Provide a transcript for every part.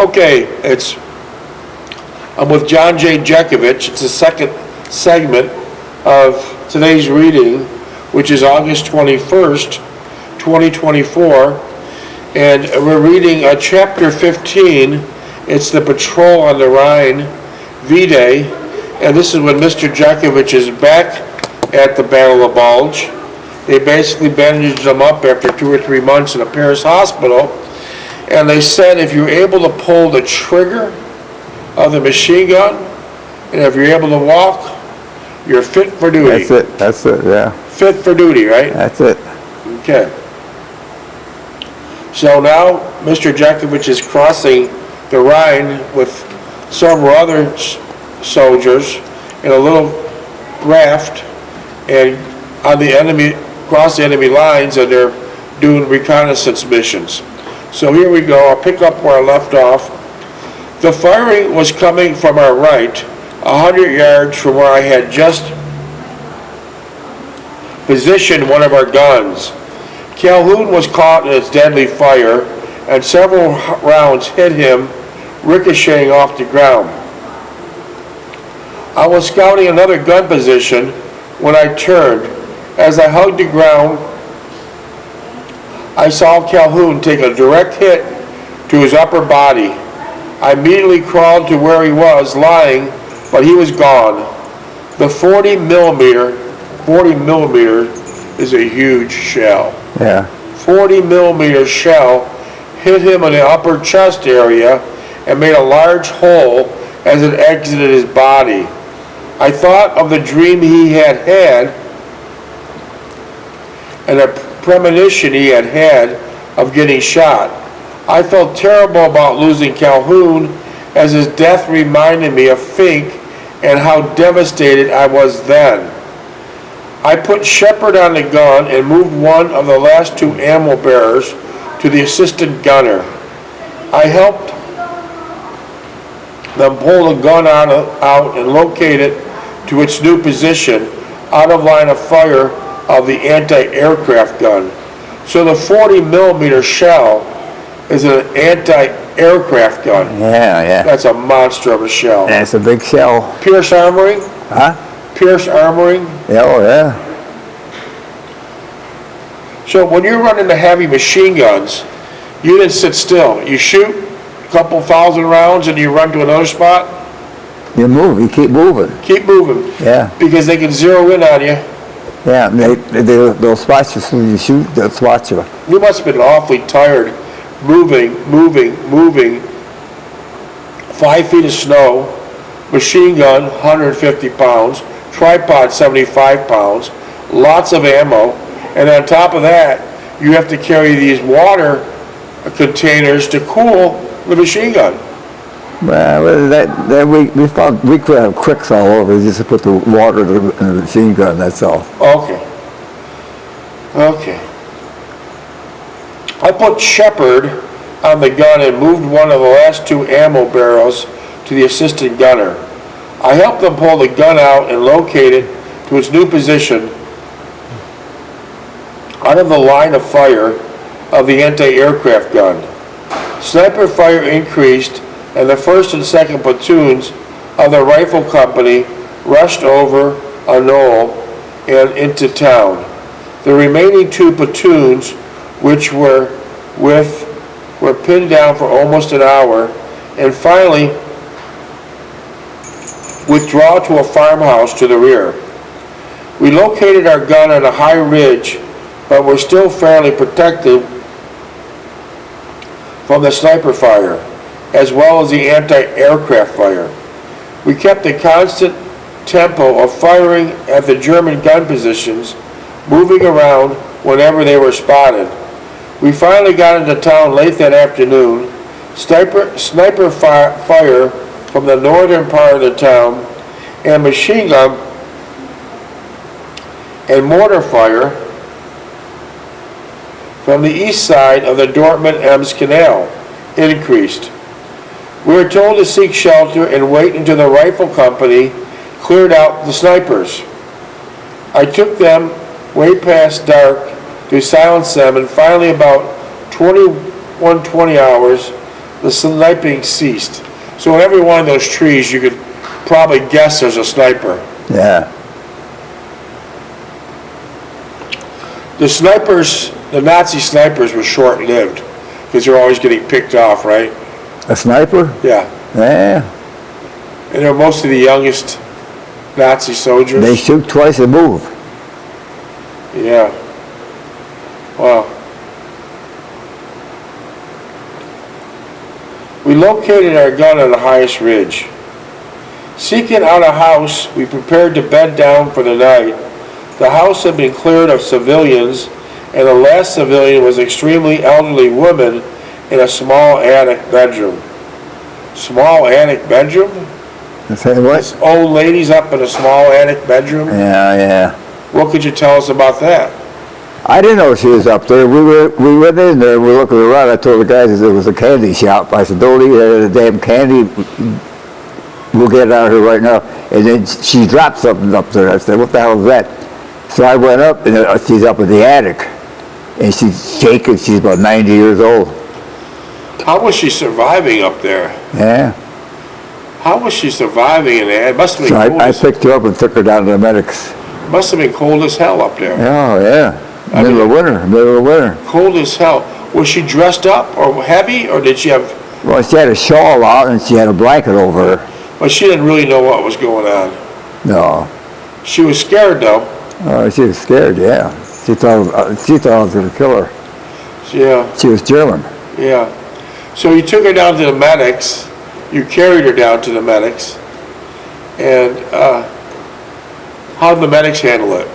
Okay, I'm with John J. Jeckovich. It's the second segment of today's reading, which is August 21st, 2024. And we're reading chapter 15. It's the patrol on the Rhine V-Day. And this is when Mr. Jeckovich is back at the Battle of Bulge. They basically bandaged him up after 2 or 3 months in a Paris hospital. And they said if you're able to pull the trigger of the machine gun, and if you're able to walk, you're fit for duty. That's it, yeah. Fit for duty, right? That's it. Okay. So now Mr. Jeckovich is crossing the Rhine with several other soldiers in a little raft, and on the enemy, across the enemy lines, and they're doing reconnaissance missions. So here we go. I'll pick up where I left off. The firing was coming from our right, 100 yards from where I had just positioned one of our guns. Calhoun was caught in its deadly fire, and several rounds hit him, ricocheting off the ground. I was scouting another gun position when I turned. As I hugged the ground, I saw Calhoun take a direct hit to his upper body. I immediately crawled to where he was lying, but he was gone. The 40 millimeter is a huge shell. Yeah. 40 millimeter shell hit him in the upper chest area and made a large hole as it exited his body. I thought of the dream he had had and a premonition he had had of getting shot. I felt terrible about losing Calhoun, as his death reminded me of Fink and how devastated I was then. I put Shepard on the gun and moved one of the last 2 ammo bearers to the assistant gunner. I helped them pull the gun out and locate it to its new position out of line of fire of the anti-aircraft gun. So the 40 millimeter shell is an anti-aircraft gun. Yeah. That's a monster of a shell. And it's a big shell. Pierce armoring? Huh? Pierce armoring? Yeah, oh yeah. So when you're running the heavy machine guns, you didn't sit still. You shoot a couple thousand rounds and you run to another spot? You move, you keep moving. Keep moving. Yeah. Because they can zero in on you. Yeah, they'll spot you as soon as you shoot, they'll spot you. You must have been awfully tired moving. 5 feet of snow, machine gun, 150 pounds, tripod, 75 pounds, lots of ammo, and on top of that, you have to carry these water containers to cool the machine gun. Well, we found we could have quicks all over just to put the water in the machine gun, that's all. Okay. I put Shepard on the gun and moved one of the last 2 ammo barrels to the assistant gunner. I helped them pull the gun out and locate it to its new position out of the line of fire of the anti-aircraft gun. Sniper fire increased, and the 1st and 2nd platoons of the rifle company rushed over a knoll and into town. The remaining 2 platoons, which were pinned down for almost an hour, and finally withdraw to a farmhouse to the rear. We located our gun on a high ridge, but were still fairly protected from the sniper fire, as well as the anti-aircraft fire. We kept a constant tempo of firing at the German gun positions, moving around whenever they were spotted. We finally got into town late that afternoon. Sniper fire from the northern part of the town, and machine gun and mortar fire from the east side of the Dortmund-Ems Canal increased. We were told to seek shelter and wait until the rifle company cleared out the snipers. I took them way past dark to silence them, and finally about 21:20 hours, the sniping ceased. So in every one of those trees, you could probably guess there's a sniper. Yeah. The snipers, the Nazi snipers were short-lived because they're always getting picked off, right? A sniper? Yeah. Yeah. And they're mostly the youngest Nazi soldiers. They shoot twice a move. Yeah. Wow. We located our gun on the highest ridge. Seeking out a house, we prepared to bed down for the night. The house had been cleared of civilians, and the last civilian was an extremely elderly woman in a small attic bedroom. Small attic bedroom? I say what? This old lady's up in a small attic bedroom? Yeah, yeah. What could you tell us about that? I didn't know she was up there. We went in there, we were looking around. I told the guys that it was a candy shop. I said, don't eat the damn candy. We'll get it out of here right now. And then she dropped something up there. I said, what the hell is that? So I went up, and she's up in the attic. And she's shaking. She's about 90 years old. How was she surviving up there? Yeah. How was she surviving in there? It must have been So cold I as, picked her up and took her down to the medics. must have been cold as hell up there. Oh, yeah. Middle of winter. Cold as hell. Was she dressed up or heavy, or did she have... Well, she had a shawl out, and she had a blanket over her. But she didn't really know what was going on. No. She was scared, though. Oh, she was scared, yeah. She thought I was going to kill her. Yeah, She was German. yeah. So you took her down to the medics. You carried her down to the medics. And how did the medics handle it?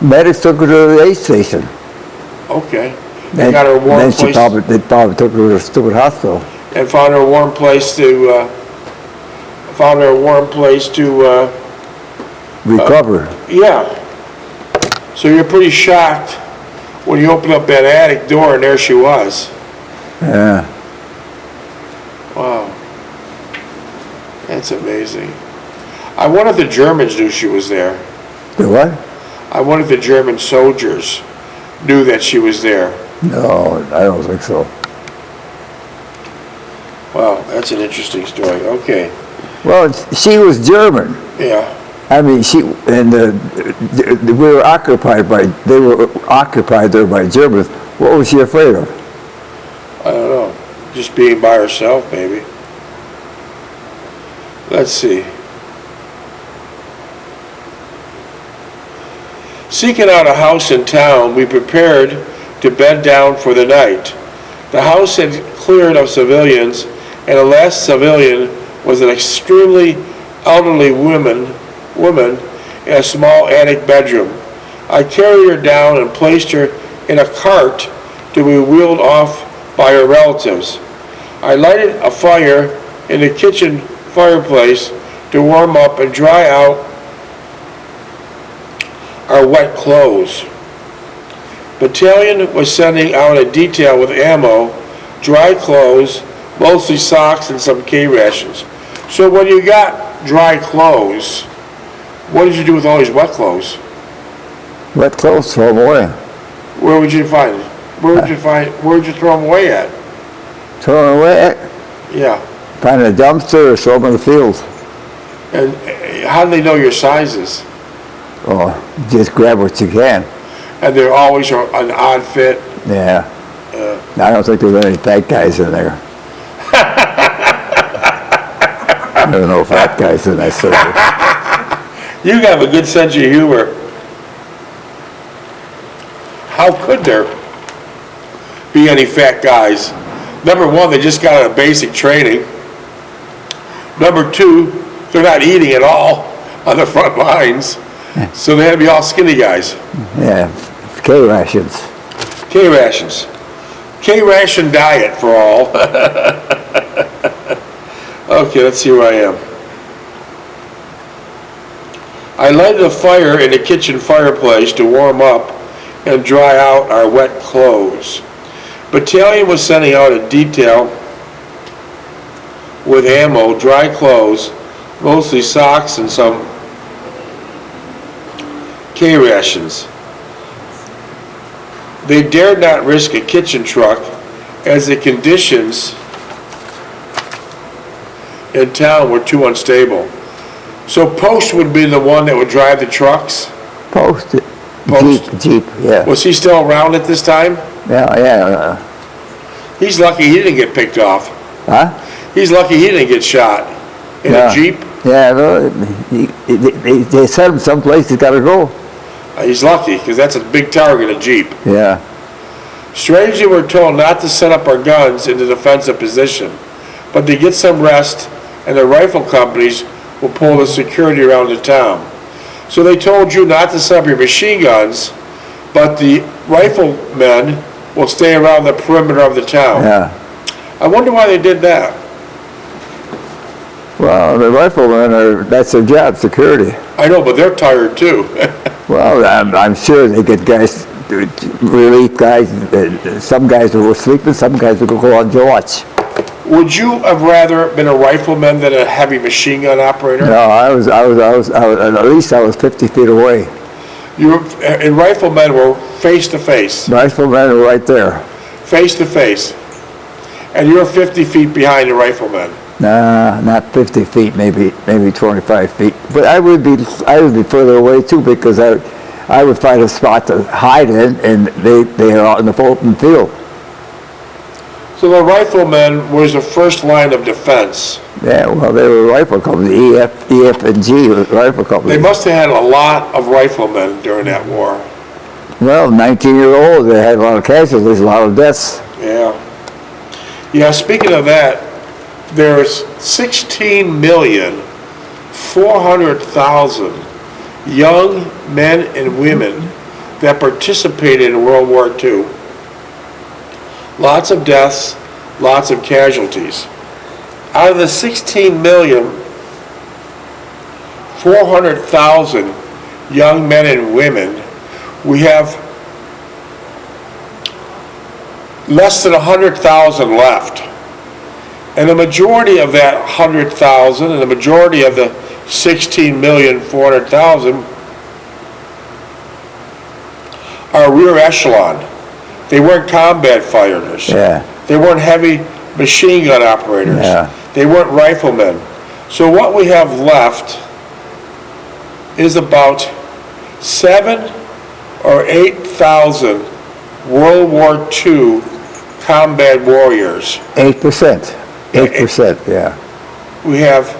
Medics took her to the aid station. Okay. They got her a warm then place. they probably took her to the stupid hospital. And found her a warm place to... Recover. Yeah. So you're pretty shocked when you open up that attic door and there she was. Yeah. Wow. That's amazing. I wonder if the Germans knew she was there. The what? I wonder if the German soldiers knew that she was there. No, I don't think so. Wow, that's an interesting story. Okay. Well, she was German. Yeah. I mean, we were occupied they were occupied there by Germans. What was she afraid of? I don't know. Just being by herself, maybe. Let's see. Seeking out a house in town, we prepared to bed down for the night. The house had cleared of civilians, and the last civilian was an extremely elderly woman in a small attic bedroom. I carried her down and placed her in a cart to be wheeled off by her relatives. I lighted a fire in the kitchen fireplace to warm up and dry out our wet clothes. Battalion was sending out a detail with ammo, dry clothes, mostly socks and some K-rations. So when you got dry clothes, what did you do with all these wet clothes? Wet clothes, throw them away. Where would you find them? Where'd you throw them away at? Throw them away. Yeah. Find a dumpster or throw them in the field. And how do they know your sizes? Oh, just grab what you can. And they're always an odd fit. Yeah. I don't think there's any fat guys in there. There are no fat guys in that circle. You have a good sense of humor. How could there be any fat guys? Number one, they just got out of basic training. Number two, they're not eating at all on the front lines. So they had to be all skinny guys. Yeah, K-rations. K-rations. K-ration diet for all. Okay, let's see where I am. I lighted a fire in the kitchen fireplace to warm up and dry out our wet clothes. Battalion was sending out a detail with ammo, dry clothes, mostly socks and some K-rations. They dared not risk a kitchen truck as the conditions in town were too unstable. So Post would be the one that would drive the trucks? Post. Post. Jeep, yeah. Was he still around at this time? Yeah. He's lucky he didn't get picked off. Huh? He's lucky he didn't get shot. In a Jeep? Yeah, no, they sent him someplace he's got to go. He's lucky, because that's a big target, a Jeep. Yeah. Strangely, we're told not to set up our guns in the defensive position, but to get some rest, and the rifle companies will pull the security around the town. So they told you not to set up your machine guns, but the riflemen will stay around the perimeter of the town. Yeah. I wonder why they did that. Well, the riflemen that's their job, security. I know, but they're tired too. Well, I'm sure they get guys, relief guys, some guys who were sleeping, some guys who could go on watch. Would you have rather been a rifleman than a heavy machine gun operator? No, I was at least I was 50 feet away. And riflemen were face to face. Riflemen were right there. Face to face. And you were 50 feet behind the riflemen. Nah, not 50 feet, maybe 25 feet. But I would be further away too, because I would find a spot to hide in, and they are out in the open field. So the riflemen was the first line of defense. Yeah, well, they were a rifle company, EF and G rifle company. They must have had a lot of riflemen during that war. Well, 19-year-olds, they had a lot of casualties, a lot of deaths. Yeah. Yeah, speaking of that, there's 16,400,000 young men and women that participated in World War II. Lots of deaths, lots of casualties. Out of the 16,400,000 young men and women, we have less than 100,000 left. And the majority of that 100,000 and the majority of the 16,400,000 are rear echelon. They weren't combat fighters. Yeah. They weren't heavy machine gun operators. Yeah. They weren't riflemen. So what we have left is about 7,000 or 8,000 World War II combat warriors. 8%. 8%, yeah. We have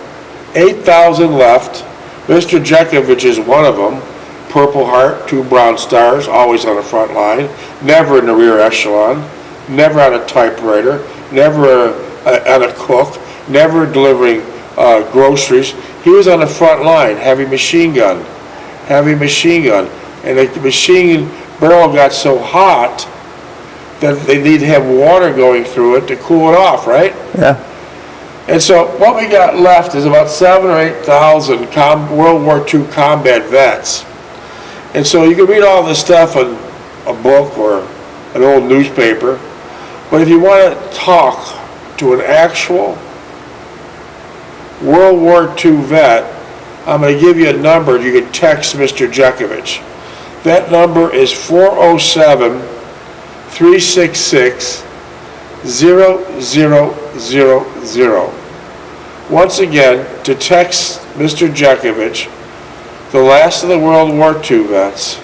8,000 left. Mr. Jeckovich is one of them. Purple Heart, 2 brown stars, always on the front line, never in the rear echelon, never on a typewriter, never on a cook, never delivering groceries. He was on the front line, heavy machine gun. And the machine barrel got so hot that they need to have water going through it to cool it off, right? Yeah. And so what we got left is about 7,000 or 8,000 World War II combat vets. And so you can read all this stuff in a book or an old newspaper, but if you want to talk to an actual World War II vet, I'm going to give you a number you can text Mr. Jeckovich. That number is 407-366-0000. Once again, to text Mr. Jeckovich, the last of the World War II vets,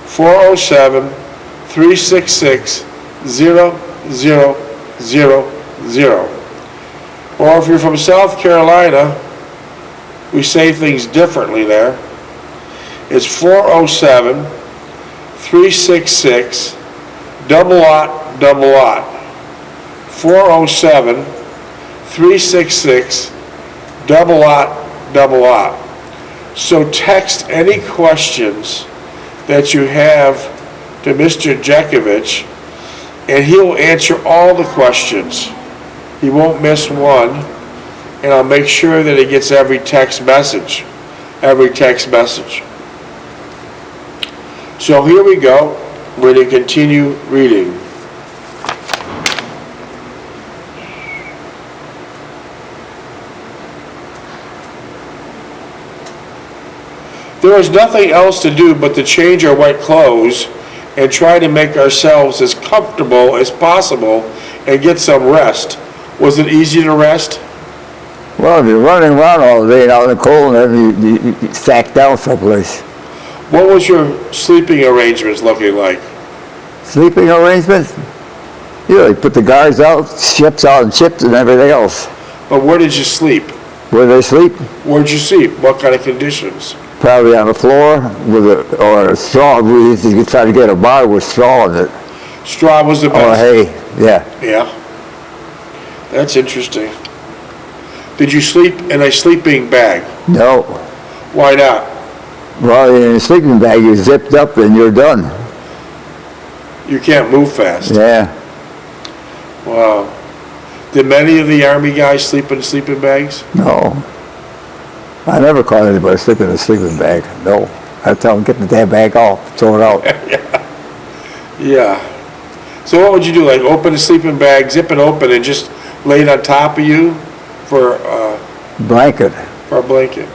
407-366-0000. Or if you're from South Carolina, we say things differently there. It's 407-366-0000. 407-366-0000. So text any questions that you have to Mr. Jeckovich, and he'll answer all the questions. He won't miss one, and I'll make sure that he gets every text message. So here we go. We're going to continue reading. There is nothing else to do but to change our white clothes and try to make ourselves as comfortable as possible and get some rest. Was it easy to rest? Well, if you're running around all day and out in the cold, and then you sack down someplace. What was your sleeping arrangements looking like? Sleeping arrangements? You put the guards out, ships out, and ships and everything else. But where did you sleep? Where they sleep? Where'd you sleep? What kind of conditions? Probably on the floor or a straw. We used to try to get a bar with straw in it. Straw was the Or best. hay, yeah. Yeah. That's interesting. Did you sleep in a sleeping bag? No. Why not? Well, in a sleeping bag, you're zipped up and you're done. You can't move fast. Yeah. Wow. Did many of the Army guys sleep in sleeping bags? No. I never caught anybody sleeping in a sleeping bag. No. I tell them, get the damn bag off, throw it out. Yeah. So what would you do? Like open a sleeping bag, zip it open, and just lay it on top of you for Blanket. for a blanket?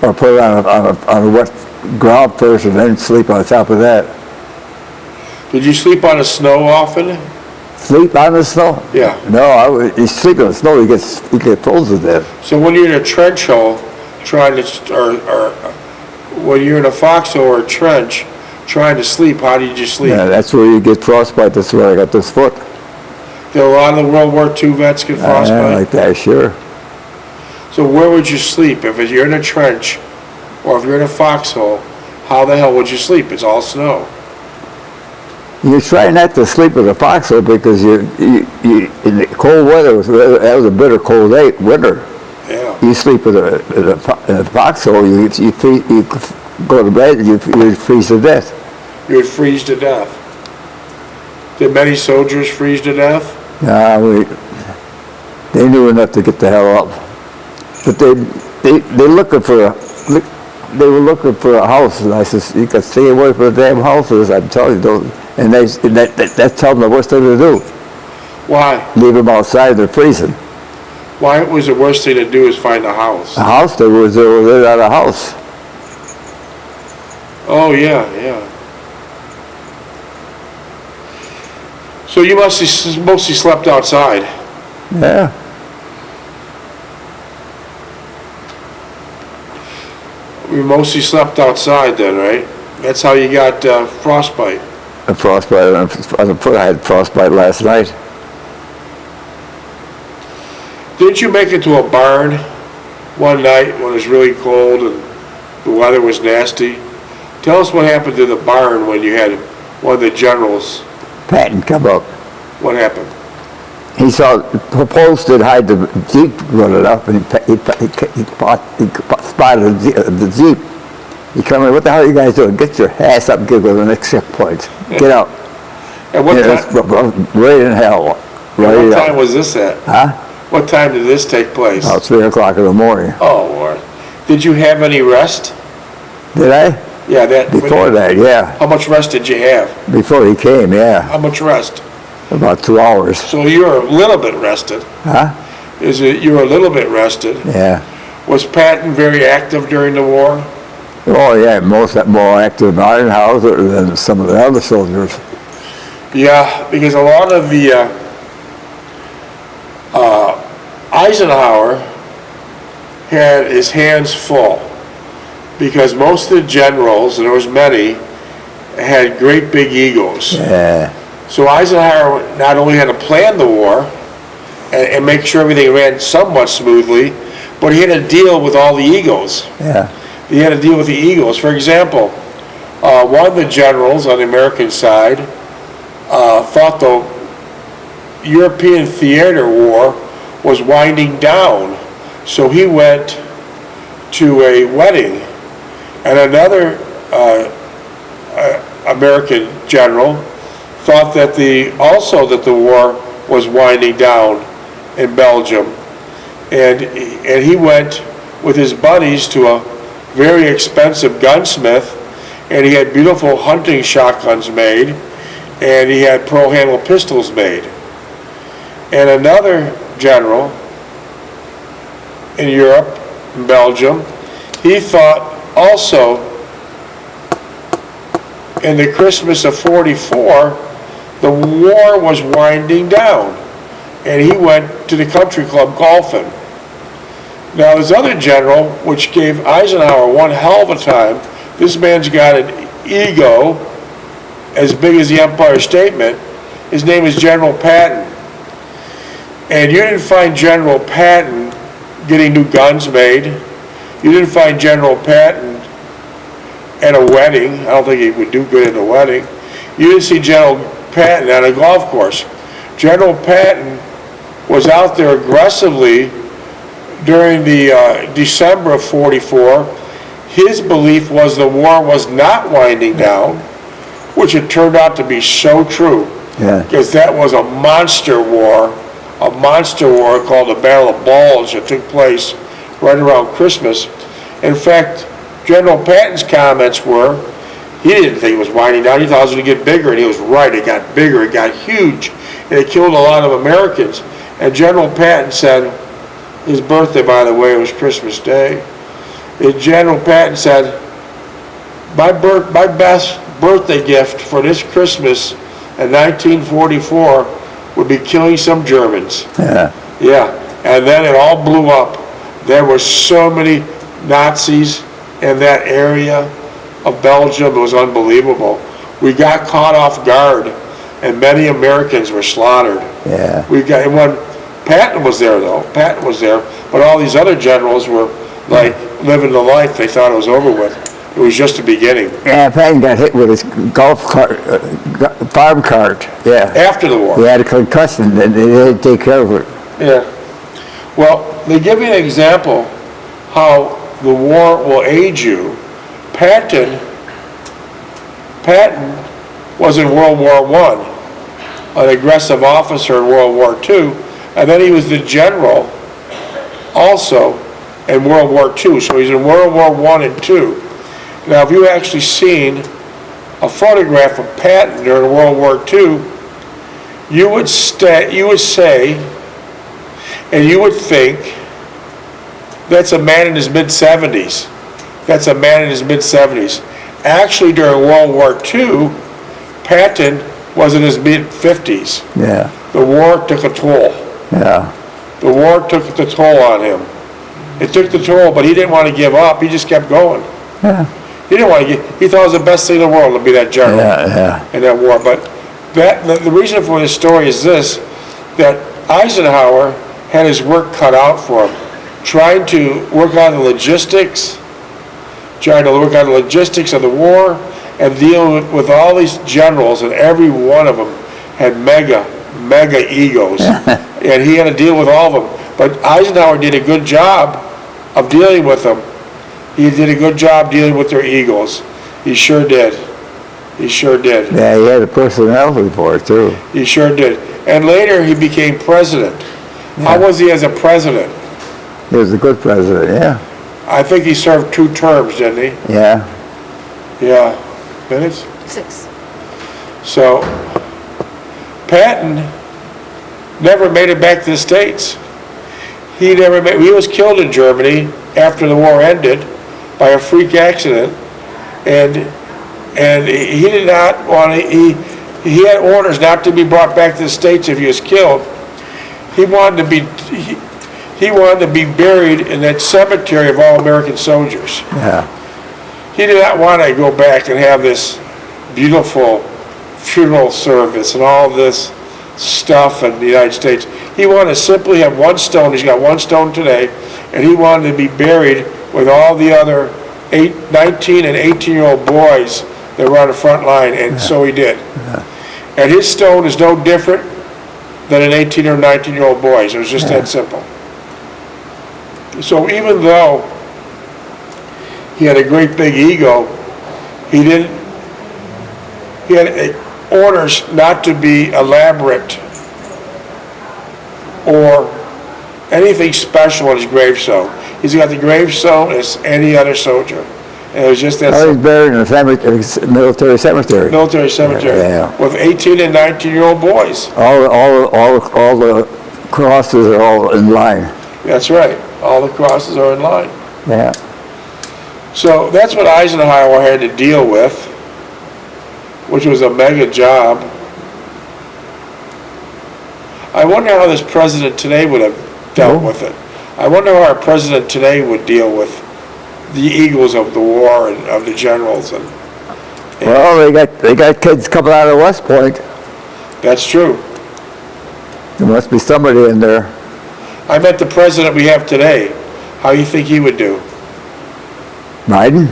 Or put it on a wet ground first and then sleep on top of that. Did you sleep on the snow often? Sleep on the snow? Yeah. No, you sleep on the snow, you get frozen to death. So when you're in a trench hole, trying to, or when you're in a foxhole or a trench, trying to sleep, how did you sleep? Yeah, that's where you get frostbite. That's where I got this foot. Did a lot of the World War II vets get frostbite? Like that, sure. So where would you sleep? If you're in a trench, or if you're in a foxhole, how the hell would you sleep? It's all snow. You try not to sleep in a foxhole because you in the cold weather, that was a bitter cold winter. Yeah. You sleep in a foxhole, you go to bed and you freeze to death. You would freeze to death. Did many soldiers freeze to death? They knew enough to get the hell up. But they were looking for a house, and I said, you can stay away from the damn houses, I'm telling you. Don't. And that's telling them the worst thing to do. Why? Leave them outside, they're freezing. Why was the worst thing to do is find a house? A house, they were at a house. Oh, yeah, yeah. So you mostly slept outside. Yeah. We mostly slept outside then, right? That's how you got frostbite. A frostbite on the foot. I had frostbite last night. Didn't you make it to a barn one night when it was really cold and the weather was nasty? Tell us what happened to the barn when you had one of the generals. Patton come up. What happened? He saw posted hide the Jeep running up, and he spotted the Jeep. He come in, what the hell are you guys doing? Get your ass up and go to the next checkpoint. Get out. And what time? Right in hell. What time was this at? Huh? What time did this take place? About 3 o'clock in the morning. Oh, Lord. Did you have any rest? Did I? Yeah, Before that, yeah. How much rest did you have? Before he came, yeah. How much rest? About 2 hours. So you were a little bit rested. Huh? You were a little bit rested. Yeah. Was Patton very active during the war? Oh, yeah, more active in Eisenhower than some of the other soldiers. Yeah, because a lot of the Eisenhower had his hands full because most of the generals, and there was many, had great big egos. Yeah. So Eisenhower not only had to plan the war and make sure everything ran somewhat smoothly, but he had to deal with all the egos. Yeah. He had to deal with the egos. For example, one of the generals on the American side thought the European theater war was winding down, so he went to a wedding, and another American general thought that the war was winding down in Belgium, and he went with his buddies to a very expensive gunsmith, and he had beautiful hunting shotguns made, and he had pearl handle pistols made. And another general in Europe, in Belgium, he thought also in the Christmas of '44, the war was winding down. and he went to the country club golfing. Now, this other general, which gave Eisenhower one hell of a time, this man's got an ego as big as the Empire State. His name is General Patton. And you didn't find General Patton getting new guns made. You didn't find General Patton at a wedding. I don't think he would do good at a wedding. You didn't see General Patton at a golf course. General Patton was out there aggressively during the December of 44. His belief was the war was not winding down, which it turned out to be so true. Yeah. Because that was a monster war called the Battle of Bulge that took place right around Christmas. In fact, General Patton's comments were, he didn't think it was winding down, he thought it was going to get bigger, and he was right, it got bigger, it got huge, and it killed a lot of Americans. And General Patton said, his birthday, by the way, was Christmas Day, General Patton said, my best birthday gift for this Christmas in 1944 would be killing some Germans. Yeah. Yeah, and then it all blew up. There were so many Nazis in that area of Belgium, it was unbelievable. We got caught off guard, and many Americans were slaughtered. Yeah. And when Patton was there, though, but all these other generals were like living the life. They thought it was over with. It was just the beginning. Yeah, Patton got hit with his golf cart, farm cart. Yeah. After the war. He had a concussion, and they had to take care of it. Yeah. Well, they give you an example how the war will age you. Patton was in World War I, an aggressive officer in World War II, and then he was the general also in World War II. So he's in World War I and II. Now, if you actually seen a photograph of Patton during World War II, you would say, and you would think, that's a man in his mid-70s. That's a man in his mid-70s. Actually, during World War II, Patton was in his mid-50s. Yeah. The war took a toll. Yeah. The war took the toll on him. It took the toll, but he didn't want to give up. He just kept going. Yeah. He didn't want to he thought it was the best thing in the world to be that general in that war. But the reason for this story is this, that Eisenhower had his work cut out for him, trying to work on the logistics of the war and deal with all these generals, and every one of them had mega egos. And he had to deal with all of them. But Eisenhower did a good job of dealing with them. He did a good job dealing with their egos. He sure did. He sure did. Yeah, he had a personality for it, too. He sure did. And later he became president. Yeah. How was he as a president? He was a good president, yeah. I think he served 2 terms, didn't he? Yeah. Yeah. Minutes? 6. So, Patton never made it back to the States. He was killed in Germany after the war ended by a freak accident, and he did not want to, he had orders not to be brought back to the States if he was killed. He wanted to be buried in that cemetery of all American soldiers. Yeah. He did not want to go back and have this beautiful funeral service and all this stuff in the United States. He wanted to simply have one stone. He's got one stone today, and he wanted to be buried with all the other 19 and 18-year-old boys that were on the front line, and so he did. Yeah. And his stone is no different than an 18 or 19-year-old boy's. It was just that simple. So even though he had a great big ego, he had orders not to be elaborate or anything special on his gravestone. He's got the gravestone as any other soldier. And it was just that. He's buried in a military cemetery. Military cemetery. Yeah. With 18 and 19-year-old boys. All the crosses are all in line. That's right. All the crosses are in line. Yeah. So that's what Eisenhower had to deal with, which was a mega job. I wonder how this president today would have dealt with it. I wonder how our president today would deal with the eagles of the war and of the generals and. Well, they got kids coming out of West Point. That's true. There must be somebody in there. I met the president we have today. How do you think he would do? Biden?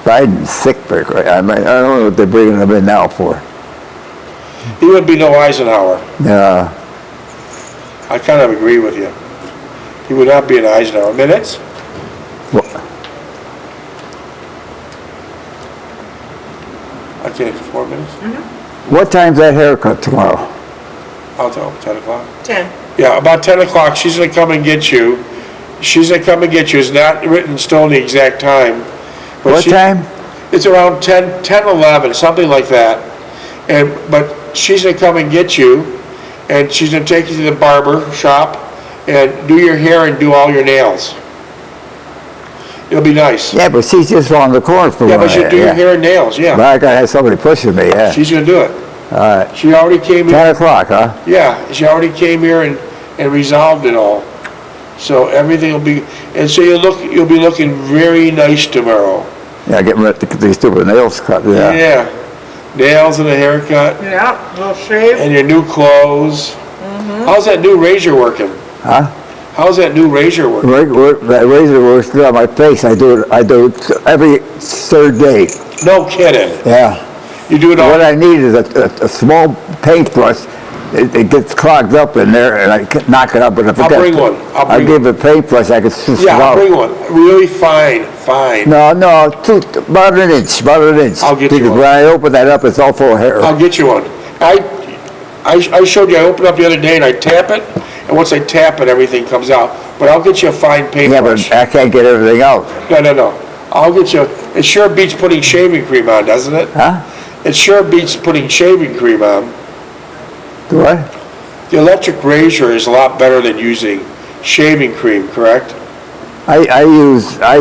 Biden's sick. I don't know what they're bringing him in now for. He would be no Eisenhower. Yeah. I kind of agree with you. He would not be an Eisenhower. Minutes? Okay, 4 minutes? What time's that haircut tomorrow? I'll tell him, 10 o'clock. 10. Yeah, about 10 o'clock, she's gonna come and get you. She's gonna come and get you. It's not written in stone the exact time. but What time? It's around 10, 11, something like that. But she's gonna come and get you, and she's gonna take you to the barber shop and do your hair and do all your nails. It'll be nice. Yeah, but she's just around the corner from Yeah, where but she'll do your hair and nails, But yeah. I gotta have somebody pushing me, yeah. She's gonna do it. All right. She already came 10 here, o'clock, huh? yeah, she already came here and resolved it all. So everything will be, and so you'll be looking very nice tomorrow. Yeah, get these stupid nails cut, yeah. Yeah, nails and a haircut, Yeah, little shave. and your new clothes. How's that new razor working? Huh? How's that new razor working? That razor works good on my face. I do it every third day. No kidding. Yeah. You do it all? What I need is a small paintbrush. It gets clogged up in there, and I can knock it up. But if I'll bring one. I'll give it a paintbrush. I can switch it Yeah, I'll out. bring one. Really fine. No, about an inch. I'll get you Because one. when I open that up, it's all full of hair. I'll get you one. I showed you, I opened up the other day and I tap it, and once I tap it, everything comes out. But I'll get you a fine Yeah, paintbrush. but I can't get everything out. No. I'll get you, it sure beats putting shaving cream on, doesn't it? Huh? It sure beats putting shaving cream on. Do I? The electric razor is a lot better than using shaving cream, correct? I use what I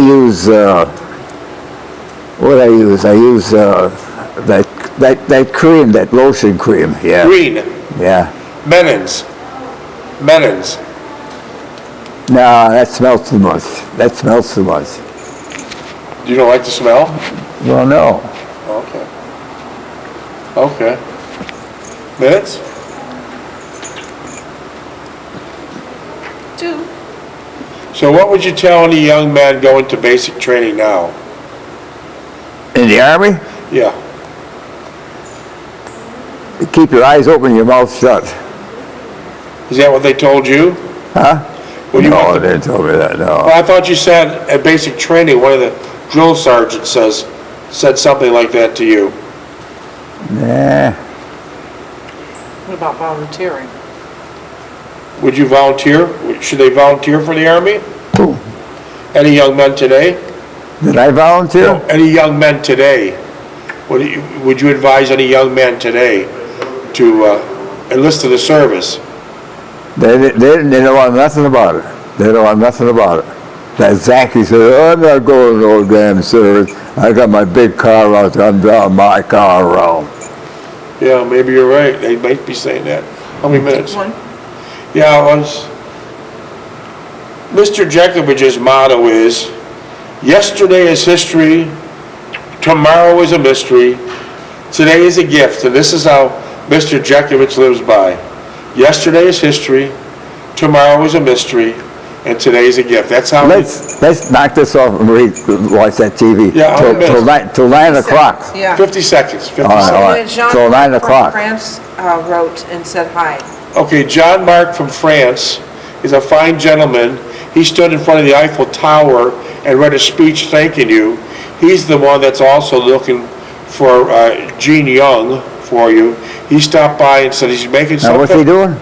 use. I use that cream, that lotion cream. Yeah. Green, Yeah. Menins. No, that smells too much. You don't like the smell? Well, no. Okay. Minutes? 2. So what would you tell any young man going to basic training now? In the Army, Yeah. keep your eyes open, your mouth shut. Is that what they told you? Huh? When you No, went they to- didn't tell me that, no. Well, I thought you said at basic training, one of the drill sergeants said something like that to you. Nah. What about volunteering? Would you volunteer? Should they volunteer for the Army? Who? Any young men today? Did I volunteer? No, any young men today? Would you advise any young man today to enlist to the service? They don't know nothing about it. That Zachy said, I'm not going to no damn service. I got my big car out there. I'm driving my car around. Yeah, maybe you're right. They might be saying that. How many minutes? 1. Yeah, Mr. Jekovich's motto is, yesterday is history, tomorrow is a mystery, today is a gift, and this is how Mr. Jeckovich lives by. Yesterday is history, tomorrow is a mystery, and today is a gift. That's how Let's knock this off and watch that TV. Yeah, how many till 9 o'clock. Yeah. 50 seconds, 50 All right, seconds. all right. And Jean Till 9 from o'clock. France wrote and said hi. Okay, John Mark from France is a fine gentleman. He stood in front of the Eiffel Tower and read a speech thanking you. He's the one that's also looking for Gene Young for you. He stopped by and said he's making Now, what's he doing?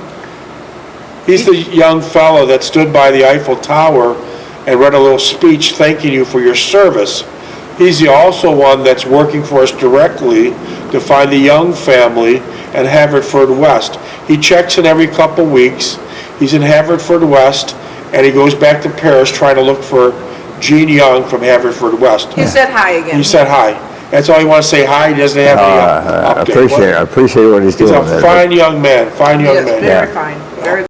He's the young fellow that stood by the Eiffel Tower and read a little speech thanking you for your service. He's also one that's working for us directly to find the Young family in Haverford West. He checks in every couple weeks. He's in Haverford West, and he goes back to Paris trying to look for Gene Young from Haverford West. He said hi again. He said hi. That's all you want to say hi, he doesn't have any I update. appreciate what he's He's doing a there. fine young man, fine young Yes, man. very fine, very